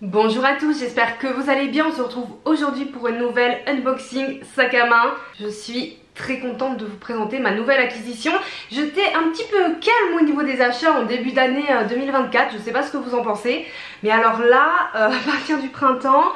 Bonjour à tous, j'espère que vous allez bien. On se retrouve aujourd'hui pour une nouvelle unboxing sac à main. Je suis très contente de vous présenter ma nouvelle acquisition. J'étais un petit peu calme au niveau des achats en début d'année 2024, je sais pas ce que vous en pensez. Mais alors là, à partir du printemps,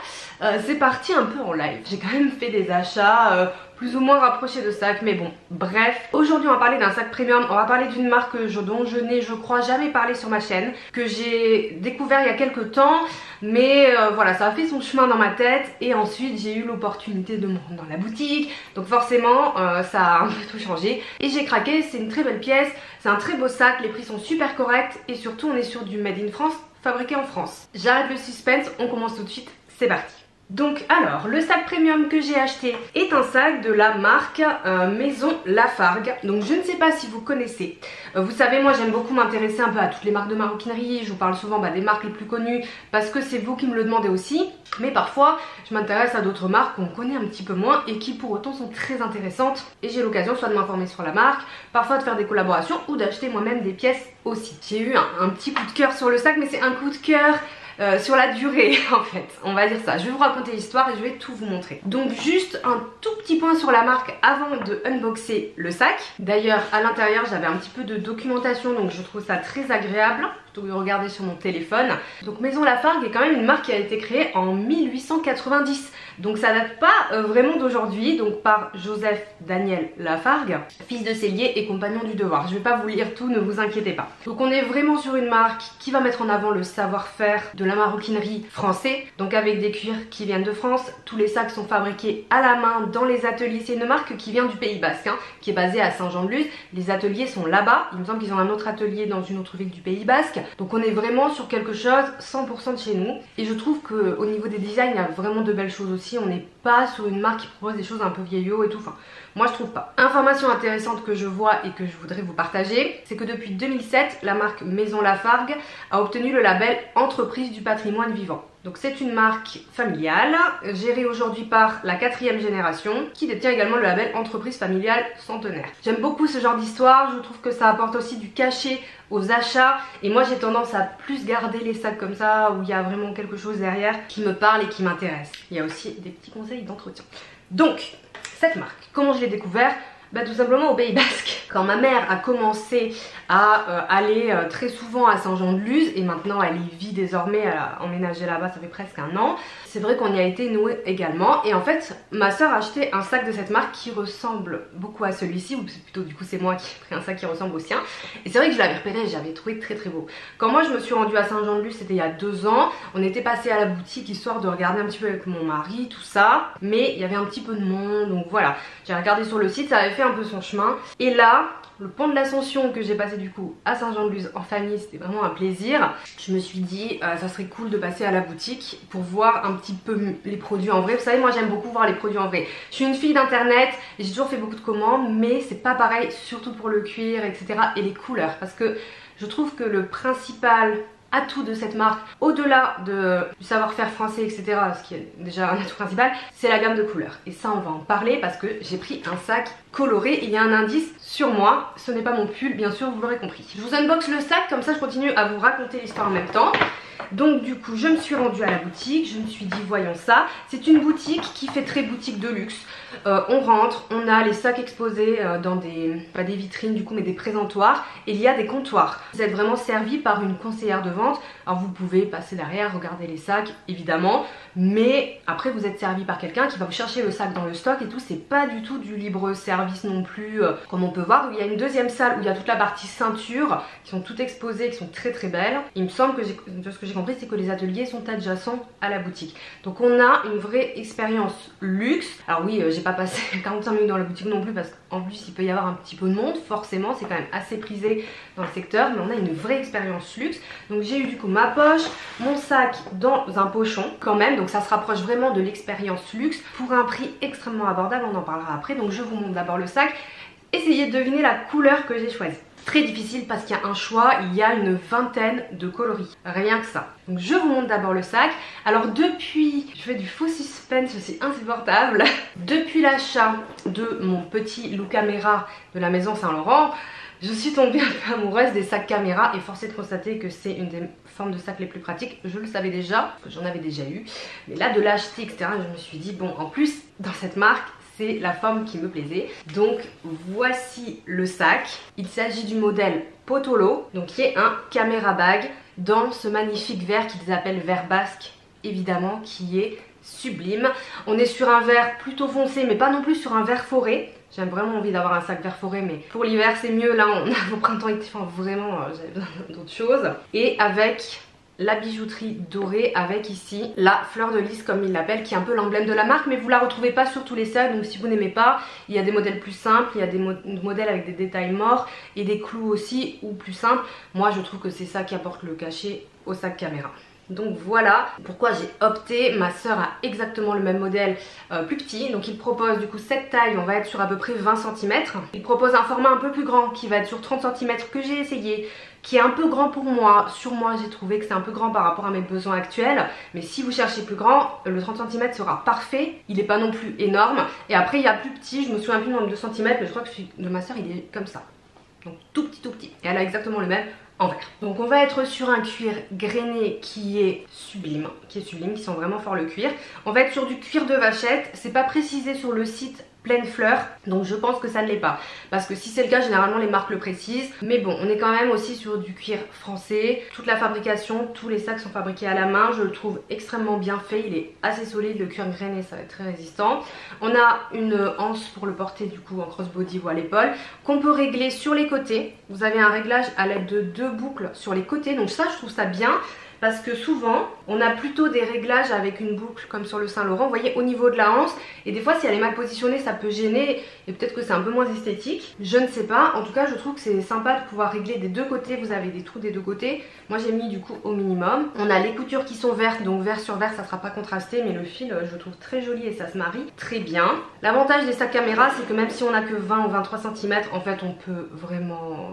c'est parti un peu en live. J'ai quand même fait des achats plus ou moins rapprochés de sacs, mais bon, bref. Aujourd'hui on va parler d'un sac premium, on va parler d'une marque dont je n'ai, je crois, jamais parlé sur ma chaîne, que j'ai découvert il y a quelques temps, mais voilà, ça a fait son chemin dans ma tête et ensuite j'ai eu l'opportunité de me rendre dans la boutique, donc forcément ça a un peu tout changé et j'ai craqué. C'est une très belle pièce, c'est un très beau sac, les prix sont super corrects et surtout on est sur du made in France, fabriqué en France. J'arrête le suspense, on commence tout de suite, c'est parti. Donc alors, le sac premium que j'ai acheté est un sac de la marque Maison Lafargue. Donc je ne sais pas si vous connaissez. Vous savez, moi j'aime beaucoup m'intéresser un peu à toutes les marques de maroquinerie. Je vous parle souvent des marques les plus connues parce que c'est vous qui me le demandez aussi. Mais parfois, je m'intéresse à d'autres marques qu'on connaît un petit peu moins et qui pour autant sont très intéressantes. Et j'ai l'occasion soit de m'informer sur la marque, parfois de faire des collaborations ou d'acheter moi-même des pièces aussi. J'ai eu un petit coup de cœur sur le sac, mais c'est un coup de cœur sur la durée en fait, on va dire ça. Je vais vous raconter l'histoire et je vais tout vous montrer. Donc juste un tout petit point sur la marque avant de unboxer le sac. D'ailleurs à l'intérieur j'avais un petit peu de documentation, donc je trouve ça très agréable plutôt que de regarder sur mon téléphone. Donc Maison Lafargue est quand même une marque qui a été créée en 1890, donc ça date pas vraiment d'aujourd'hui, donc par Joseph Daniel Lafargue, fils de sellier et compagnon du devoir. Je vais pas vous lire tout, ne vous inquiétez pas. Donc on est vraiment sur une marque qui va mettre en avant le savoir-faire de la maroquinerie français, donc avec des cuirs qui viennent de France. Tous les sacs sont fabriqués à la main dans les ateliers. C'est une marque qui vient du Pays Basque, qui est basée à Saint-Jean-de-Luz. Les ateliers sont là-bas, il me semble qu'ils ont un autre atelier dans une autre ville du Pays Basque. Donc on est vraiment sur quelque chose 100% de chez nous. Et je trouve qu'au niveau des designs, il y a vraiment de belles choses aussi. On n'est pas sur une marque qui propose des choses un peu vieillots et tout. Enfin, moi je trouve pas. Information intéressante que je vois et que je voudrais vous partager, c'est que depuis 2007, la marque Maison Lafargue a obtenu le label Entreprise du patrimoine vivant. Donc c'est une marque familiale, gérée aujourd'hui par la 4e génération, qui détient également le label Entreprise familiale centenaire. J'aime beaucoup ce genre d'histoire, je trouve que ça apporte aussi du cachet aux achats, et moi j'ai tendance à plus garder les sacs comme ça, où il y a vraiment quelque chose derrière qui me parle et qui m'intéresse. Il y a aussi des petits conseils d'entretien. Donc, cette marque, comment je l'ai découvert ? Tout simplement au Pays Basque. Quand ma mère a commencé à aller très souvent à Saint-Jean-de-Luz, et maintenant elle y vit désormais, elle a emménagé là-bas, ça fait presque un an, c'est vrai qu'on y a été noué également. Et en fait ma soeur a acheté un sac de cette marque qui ressemble beaucoup à celui-ci, ou plutôt du coup c'est moi qui ai pris un sac qui ressemble au sien. Et c'est vrai que je l'avais repéré et j'avais trouvé très très beau. Quand moi je me suis rendue à Saint-Jean-de-Luz, c'était il y a 2 ans, on était passé à la boutique histoire de regarder un petit peu avec mon mari, tout ça, mais il y avait un petit peu de monde, donc voilà, j'ai regardé sur le site, ça avait fait un peu son chemin. Et là, le pont de l'Ascension que j'ai passé du coup à Saint-Jean-de-Luz en famille, c'était vraiment un plaisir. Je me suis dit ça serait cool de passer à la boutique pour voir un petit peu les produits en vrai. Vous savez, moi j'aime beaucoup voir les produits en vrai. Je suis une fille d'internet, j'ai toujours fait beaucoup de commandes, mais c'est pas pareil, surtout pour le cuir, etc. et les couleurs, parce que je trouve que le principal atout de cette marque, au-delà du savoir-faire français, etc., ce qui est déjà un atout principal, c'est la gamme de couleurs. Et ça on va en parler parce que j'ai pris un sac coloré. Il y a un indice sur moi, ce n'est pas mon pull, bien sûr, vous l'aurez compris. Je vous unbox le sac, comme ça je continue à vous raconter l'histoire en même temps. Donc du coup je me suis rendue à la boutique, je me suis dit voyons ça. C'est une boutique qui fait très boutique de luxe. On rentre, on a les sacs exposés dans pas des vitrines du coup, mais des présentoirs, et il y a des comptoirs. Vous êtes vraiment servi par une conseillère de vente. Alors vous pouvez passer derrière, regarder les sacs évidemment, mais après vous êtes servi par quelqu'un qui va vous chercher le sac dans le stock et tout. C'est pas du tout du libre service non plus comme on peut voir. Donc il y a une deuxième salle où il y a toute la partie ceinture qui sont toutes exposées, qui sont très très belles. Il me semble que de ce que j'ai compris, c'est que les ateliers sont adjacents à la boutique. Donc on a une vraie expérience luxe. Alors oui, j'ai pas passé 45 minutes dans la boutique non plus, parce qu'en plus il peut y avoir un petit peu de monde, forcément c'est quand même assez prisé dans le secteur, mais on a une vraie expérience luxe. Donc j'ai eu du coup ma poche, mon sac dans un pochon quand même, donc ça se rapproche vraiment de l'expérience luxe pour un prix extrêmement abordable, on en parlera après. Donc je vous montre d'abord le sac, essayez de deviner la couleur que j'ai choisie. Très difficile parce qu'il y a un choix, il y a une vingtaine de coloris, rien que ça. Donc je vous montre d'abord le sac. Alors depuis, je fais du faux suspense, c'est insupportable. Depuis l'achat de mon petit Loup Caméra de la maison Saint-Laurent, Je suis tombée un peu amoureuse des sacs caméra et forcée de constater que c'est une des formes de sacs les plus pratiques. Je le savais déjà, parce que j'en avais déjà eu. Mais là, de l'acheter, etc., je me suis dit, bon, en plus, dans cette marque, c'est la forme qui me plaisait. Donc, voici le sac. Il s'agit du modèle Potolo, donc qui est un caméra bag dans ce magnifique vert qu'ils appellent vert basque, évidemment, qui est sublime. On est sur un vert plutôt foncé, mais pas non plus sur un vert forêt. J'ai vraiment envie d'avoir un sac vert forêt, mais pour l'hiver c'est mieux. Là on a au printemps été, enfin vraiment j'avais besoin d'autre chose. Et avec la bijouterie dorée, avec ici la fleur de lys comme ils l'appellent, qui est un peu l'emblème de la marque, mais vous la retrouvez pas sur tous les sacs. Donc si vous n'aimez pas, il y a des modèles plus simples, il y a des modèles avec des détails morts et des clous aussi, ou plus simples. Moi je trouve que c'est ça qui apporte le cachet au sac caméra. Donc voilà pourquoi j'ai opté. Ma soeur a exactement le même modèle plus petit. Donc il propose du coup cette taille, on va être sur à peu près 20 cm. Il propose un format un peu plus grand qui va être sur 30 cm que j'ai essayé, qui est un peu grand pour moi. Sur moi j'ai trouvé que c'est un peu grand par rapport à mes besoins actuels. Mais si vous cherchez plus grand, le 30 cm sera parfait. Il n'est pas non plus énorme. Et après il y a plus petit, je me souviens plus du nombre de centimètres, mais je crois que celui de ma soeur il est comme ça. Donc tout petit tout petit. Et elle a exactement le même en vert. Donc on va être sur un cuir grainé qui est sublime, qui sent vraiment fort le cuir. On va être sur du cuir de vachette, c'est pas précisé sur le site pleine fleur, donc je pense que ça ne l'est pas, parce que si c'est le cas généralement les marques le précisent. Mais bon, on est quand même aussi sur du cuir français. Toute la fabrication, tous les sacs sont fabriqués à la main, je le trouve extrêmement bien fait, il est assez solide, le cuir grainé ça va être très résistant. On a une anse pour le porter du coup en crossbody ou à l'épaule, qu'on peut régler sur les côtés. Vous avez un réglage à l'aide de 2 boucles sur les côtés, donc ça je trouve ça bien. Parce que souvent, on a plutôt des réglages avec une boucle comme sur le Saint-Laurent, vous voyez, au niveau de la hanche. Et des fois, si elle est mal positionnée, ça peut gêner et peut-être que c'est un peu moins esthétique. Je ne sais pas. En tout cas, je trouve que c'est sympa de pouvoir régler des deux côtés. Vous avez des trous des deux côtés. Moi, j'ai mis du coup au minimum. On a les coutures qui sont vertes, donc vert sur vert, ça sera pas contrasté. Mais le fil, je le trouve très joli et ça se marie très bien. L'avantage des sacs caméra, c'est que même si on a que 20 ou 23 cm, en fait, on peut vraiment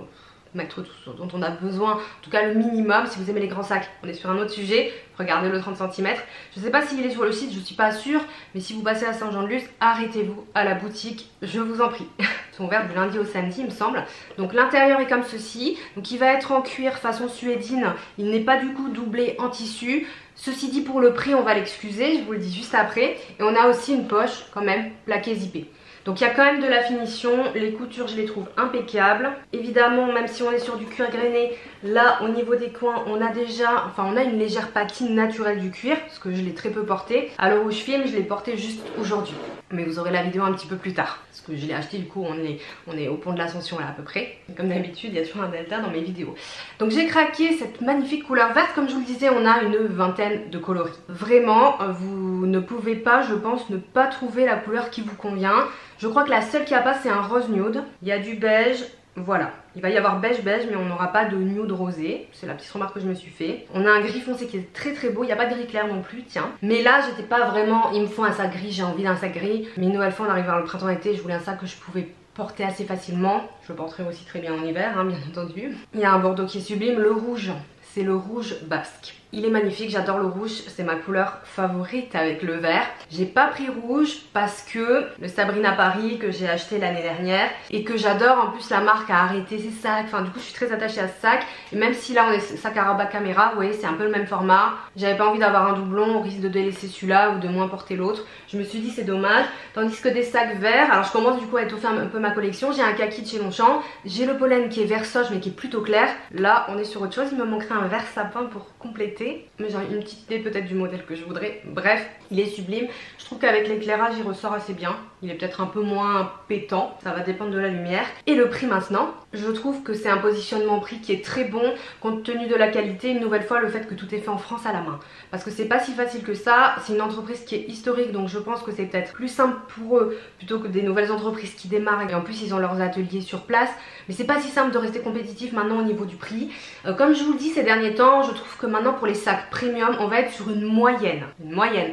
mettre tout ce dont on a besoin, en tout cas le minimum. Si vous aimez les grands sacs, on est sur un autre sujet, regardez le 30 cm. Je sais pas s'il est sur le site, je suis pas sûre, mais si vous passez à Saint-Jean-de-Luz, arrêtez-vous à la boutique, je vous en prie. Ils sont ouverts du lundi au samedi il me semble. Donc l'intérieur est comme ceci, donc il va être en cuir façon suédine, il n'est pas du coup doublé en tissu. Ceci dit, pour le prix on va l'excuser, je vous le dis juste après. Et on a aussi une poche quand même plaquée zippée. Donc il y a quand même de la finition, les coutures je les trouve impeccables. Évidemment, même si on est sur du cuir grainé, là au niveau des coins on a déjà, on a une légère patine naturelle du cuir, parce que je l'ai très peu porté. À l'heure où je filme, je l'ai porté juste aujourd'hui. Mais vous aurez la vidéo un petit peu plus tard, parce que je l'ai acheté du coup, on est au pont de l'Ascension là à peu près. Comme d'habitude, il y a toujours un delta dans mes vidéos. Donc j'ai craqué cette magnifique couleur verte, comme je vous le disais, on a une vingtaine de coloris. Vraiment, vous ne pouvez pas, je pense, ne pas trouver la couleur qui vous convient. Je crois que la seule qui a pas, c'est un rose nude. Il y a du beige, voilà. Il va y avoir beige beige, mais on n'aura pas de nude rosé. C'est la petite remarque que je me suis fait. On a un gris foncé qui est très très beau. Il n'y a pas de gris clair non plus, tiens. Mais là, j'étais pas vraiment, il me faut un sac gris, j'ai envie d'un sac gris. Mais une nouvelle fois, on arrive vers le printemps-été, je voulais un sac que je pouvais porter assez facilement. Je le porterai aussi très bien en hiver, hein, bien entendu. Il y a un bordeaux qui est sublime, le rouge. C'est le rouge basque. Il est magnifique, j'adore le rouge, c'est ma couleur favorite avec le vert. J'ai pas pris rouge parce que le Sabrina Paris que j'ai acheté l'année dernière et que j'adore, en plus la marque a arrêté ses sacs, enfin du coup je suis très attachée à ce sac. Et même si là on est sac à rabat caméra, vous voyez c'est un peu le même format. J'avais pas envie d'avoir un doublon, on risque de délaisser celui-là ou de moins porter l'autre. Je me suis dit c'est dommage. Tandis que des sacs verts, alors je commence du coup à étoffer un peu ma collection. J'ai un kaki de chez Longchamp, j'ai le pollen qui est vert sauge mais qui est plutôt clair. Là on est sur autre chose, il me manquerait un vert sapin pour compléter. Mais j'ai une petite idée peut-être du modèle que je voudrais. Bref, il est sublime. Je trouve qu'avec l'éclairage il ressort assez bien. Il est peut-être un peu moins pétant, ça va dépendre de la lumière. Et le prix maintenant, je trouve que c'est un positionnement prix qui est très bon compte tenu de la qualité. Une nouvelle fois, le fait que tout est fait en France à la main, parce que c'est pas si facile que ça. C'est une entreprise qui est historique, donc je pense que c'est peut-être plus simple pour eux plutôt que des nouvelles entreprises qui démarrent et en plus ils ont leurs ateliers sur place. Mais c'est pas si simple de rester compétitif maintenant au niveau du prix. Comme je vous le dis ces derniers temps, je trouve que maintenant pour les sacs premium on va être sur une moyenne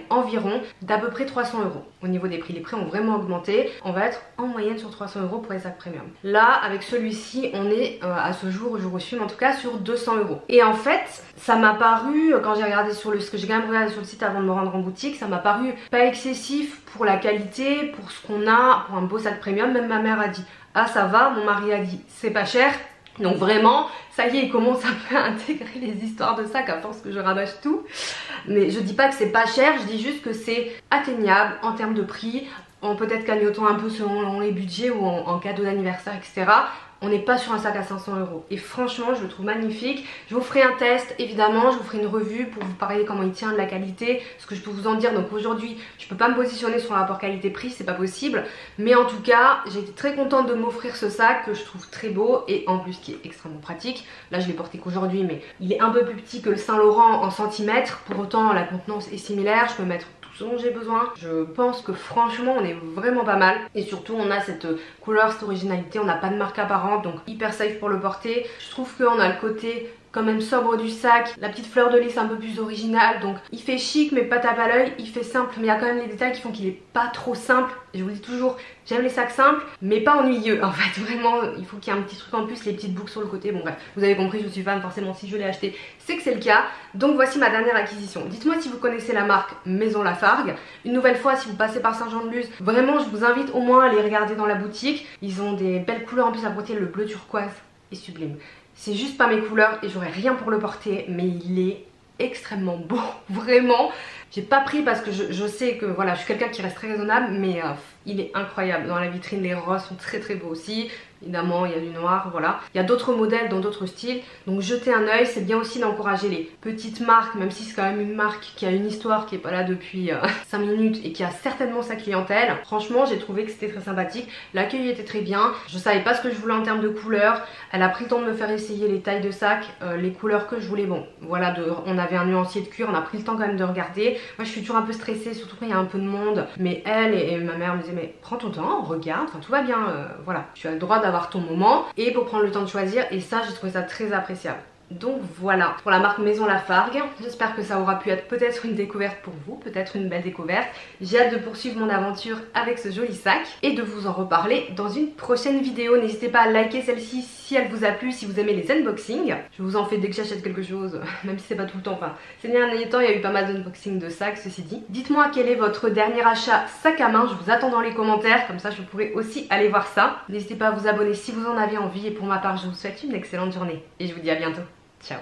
environ d'à peu près 300 €. Au niveau des prix, les prix ont vraiment augmenté. On va être en moyenne sur 300 € pour les sacs premium. Là avec celui-ci on est à ce jour, au jour où je filme en tout cas, sur 200 €. Et en fait ça m'a paru, quand j'ai regardé sur le, ce que j'ai quand même regardé sur le site avant de me rendre en boutique, ça m'a paru pas excessif pour la qualité, pour ce qu'on a, pour un beau sac premium. Même ma mère a dit ah ça va, mon mari a dit c'est pas cher. Donc vraiment, ça y est, il commence un peu à intégrer les histoires de sacs à force que je rabâche tout. Mais je dis pas que c'est pas cher, je dis juste que c'est atteignable en termes de prix, en peut-être cagnotant un peu selon les budgets ou en cadeau d'anniversaire, etc. On n'est pas sur un sac à 500 €. Et franchement, je le trouve magnifique. Je vous ferai un test, évidemment. Je vous ferai une revue pour vous parler comment il tient, de la qualité, ce que je peux vous en dire. Donc aujourd'hui, je peux pas me positionner sur un rapport qualité-prix, c'est pas possible. Mais en tout cas, j'ai été très contente de m'offrir ce sac que je trouve très beau et en plus qui est extrêmement pratique. Là, je l'ai porté qu'aujourd'hui, mais il est un peu plus petit que le Saint Laurent en centimètres. Pour autant, la contenance est similaire. Je peux mettre ce dont j'ai besoin. Je pense que franchement on est vraiment pas mal et surtout on a cette couleur, cette originalité, on n'a pas de marque apparente donc hyper safe pour le porter. Je trouve qu'on a le côté quand même sobre du sac, la petite fleur de lys un peu plus originale, donc il fait chic mais pas tape à l'œil, il fait simple mais il y a quand même les détails qui font qu'il est pas trop simple. Et je vous le dis toujours, j'aime les sacs simples mais pas ennuyeux en fait, vraiment il faut qu'il y ait un petit truc en plus, les petites boucles sur le côté, bon bref, vous avez compris, je suis fan, forcément si je l'ai acheté c'est que c'est le cas. Donc voici ma dernière acquisition. Dites-moi si vous connaissez la marque Maison Lafargue. Une nouvelle fois, si vous passez par Saint-Jean-de-Luz, vraiment je vous invite au moins à les regarder dans la boutique. Ils ont des belles couleurs, en plus à côté le bleu turquoise est sublime. C'est juste pas mes couleurs et j'aurais rien pour le porter, mais il est extrêmement beau, vraiment. J'ai pas pris parce que je sais que voilà, je suis quelqu'un qui reste très raisonnable, mais il est incroyable. Dans la vitrine, les roses sont très très beaux aussi. Évidemment, il y a du noir, voilà. Il y a d'autres modèles dans d'autres styles, donc jetez un œil. C'est bien aussi d'encourager les petites marques, même si c'est quand même une marque qui a une histoire, qui est pas là depuis 5 minutes et qui a certainement sa clientèle. Franchement, j'ai trouvé que c'était très sympathique. L'accueil était très bien. Je savais pas ce que je voulais en termes de couleurs. Elle a pris le temps de me faire essayer les tailles de sac, les couleurs que je voulais. Bon, voilà, on avait un nuancier de cuir, on a pris le temps quand même de regarder. Moi, je suis toujours un peu stressée, surtout quand il y a un peu de monde. Mais elle et ma mère me disaient, mais prends ton temps, regarde, enfin tout va bien, voilà. Tu as le droit d'avoir ton moment et pour prendre le temps de choisir, et ça j'ai trouvé ça très appréciable. Donc voilà pour la marque Maison Lafargue. J'espère que ça aura pu être peut-être une découverte pour vous, peut-être une belle découverte. J'ai hâte de poursuivre mon aventure avec ce joli sac et de vous en reparler dans une prochaine vidéo. N'hésitez pas à liker celle-ci si elle vous a plu, si vous aimez les unboxings. Je vous en fais dès que j'achète quelque chose, même si c'est pas tout le temps. Enfin, ces derniers temps il y a eu pas mal d'unboxings de sacs, ceci dit. Dites-moi quel est votre dernier achat sac à main, je vous attends dans les commentaires, comme ça je pourrai aussi aller voir ça. N'hésitez pas à vous abonner si vous en avez envie et pour ma part je vous souhaite une excellente journée et je vous dis à bientôt. Ciao.